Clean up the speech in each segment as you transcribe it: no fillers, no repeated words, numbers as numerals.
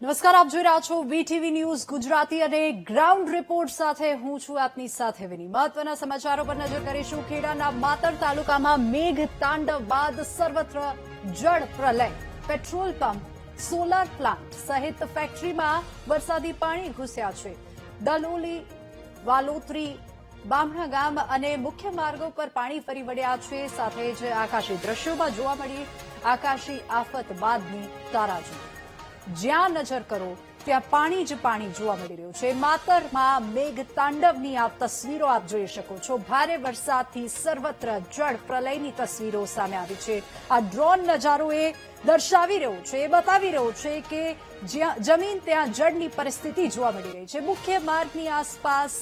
નમસ્કાર, આપ જોઈ રહ્યા છો વીટીવી ન્યૂઝ ગુજરાતી અને ગ્રાઉન્ડ રિપોર્ટ સાથે હું છું આપની સાથે વિની। મહત્વના સમાચારો પર નજર કરીશું। ખેડાના માતર તાલુકામાં મેઘ તાંડવ બાદ સર્વત્ર જળ Pralay. Petrol pump, solar plant સહિત ફેક્ટરીમાં વરસાદી પાણી ઘૂસ્યા છે। દલોલી, વાલોત્રી, બામણા ગામ અને મુખ્ય માર્ગો પર પાણી ફરી વળ્યા છે। સાથે જ આકાશી દ્રશ્યોમાં જોવા મળી આકાશી આફત બાદની તારાજી। જ્યાં નજર કરો ત્યાં પાણી જ પાણી જોવા મળી રહ્યું છે। માતરમાં મેઘ તાંડવની આ તસવીરો આપ જોઈ શકો છો। ભારે વરસાદથી સર્વત્ર જળ પ્રલયની તસવીરો સામે આવી છે। આ ડ્રોન નજારો એ દર્શાવી રહ્યો છે, એ બતાવી રહ્યો છે કે જ્યાં જમીન ત્યાં જળની પરિસ્થિતિ જોવા મળી રહી છે। મુખ્ય માર્ગની આસપાસ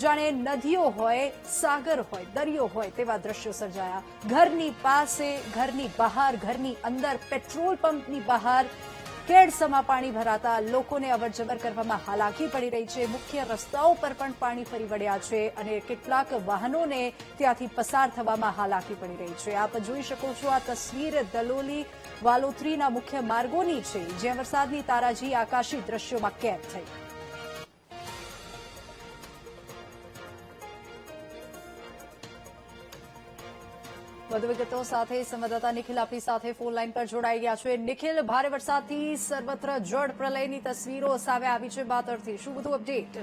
જાણે નદીઓ હોય, સાગર હોય, દરિયો હોય તેવા દ્રશ્યો સર્જાયા। ઘરની પાસે, ઘરની બહાર, ઘરની અંદર, પેટ્રોલ પંપની બહાર કેડસમાં પાણી ભરાતા લોકોને અવરજવર કરવામાં હાલાકી પડી રહી છે। મુખ્ય રસ્તાઓ પર પણ પાણી ફરી વળ્યા છે અને કેટલાક વાહનોને ત્યાંથી પસાર થવામાં હાલાકી પડી રહી છે। આપ જોઈ શકો છો આ તસવીર દલોલી, વાલોત્રીના મુખ્ય માર્ગોની છે, જ્યાં વરસાદની તારાજી આકાશી દ્રશ્યોમાં કેદ થઈ। વધુ વિગતો સાથે સંવાદદાતા નિખિલ આપણી સાથે ફોન લાઈન પર જોડાઈ ગયા છે। નિખિલ, ભારે વરસાદથી સર્વત્ર જળ પ્રલયની તસવીરો સામે આવી છે માતરથી, શું બધું અપડેટ?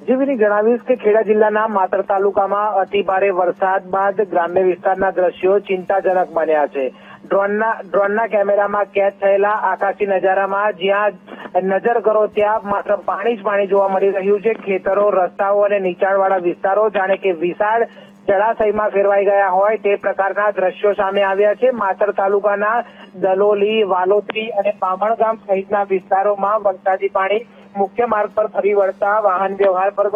જેવીની જણાવીશ કે ખેડા જિલ્લાના માતર તાલુકામાં અતિ ભારે વરસાદ બાદ ગ્રામ્ય વિસ્તારના દ્રશ્યો ચિંતાજનક બન્યા છે। ડ્રોનના કેમેરામાં કેદ થયેલા આકાશી નજારામાં જ્યાં નજર કરો ત્યાં માત્ર પાણી જ પાણી જોવા મળી રહ્યું છે। ખેતરો, રસ્તાઓ અને નીચાણવાળા વિસ્તારો જાણે કે વિશાળ જળાશયમાં ફેરવાઈ ગયા હોય તે પ્રકારના દ્રશ્યો સામે આવ્યા છે। માતર તાલુકાના દલોલી, વાલોત્રી અને બામણ ગામ સહિતના વિસ્તારોમાં વરસાદી પાણી મુખ્ય માર્ગ પર ફરી વળતા વાહન વ્યવહાર પર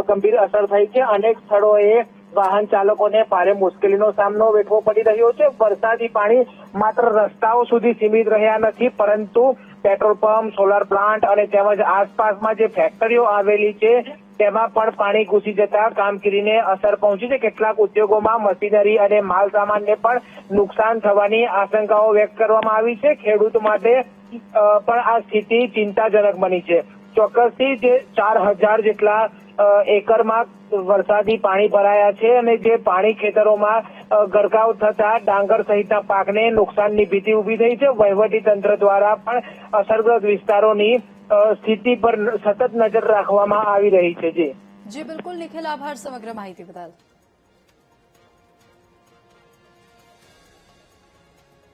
ગંભીર અસર થઈ છે। અનેક સ્થળોએ વાહન ચાલકોને ભારે મુશ્કેલીનો સામનો વેઠવો પડી રહ્યો છે। વરસાદી પાણી માત્ર રસ્તાઓ સુધી સીમિત રહ્યા નથી, પરંતુ પેટ્રોલ પંપ, સોલાર પ્લાન્ટ અને તેમજ આસપાસમાં જે ફેક્ટરીઓ આવેલી છે તેમાં પણ પાણી ઘૂસી જતા કામગીરીને અસર પહોંચી છે। કેટલાક ઉદ્યોગોમાં મશીનરી અને માલ સામાનને પણ નુકસાન થવાની આશંકાઓ વ્યક્ત કરવામાં આવી છે। ખેડૂત માટે પણ આ સ્થિતિ ચિંતાજનક બની છે। ચોક્કસથી જે 4000 જેટલા એકરમાં વરસાદી પાણી ભરાયા છે અને જે પાણી ખેતરોમાં ગરકાવ થતા ડાંગર સહિતના પાકને નુકસાનની ભીતિ ઉભી થઈ છે। વહીવટી તંત્ર દ્વારા પણ અસરગ્રસ્ત વિસ્તારોની સ્થિતિ પર સતત નજર રાખવામાં આવી રહી છે। જી બિલકુલ નિખિલ, આભાર સમગ્ર માહિતી બદલ।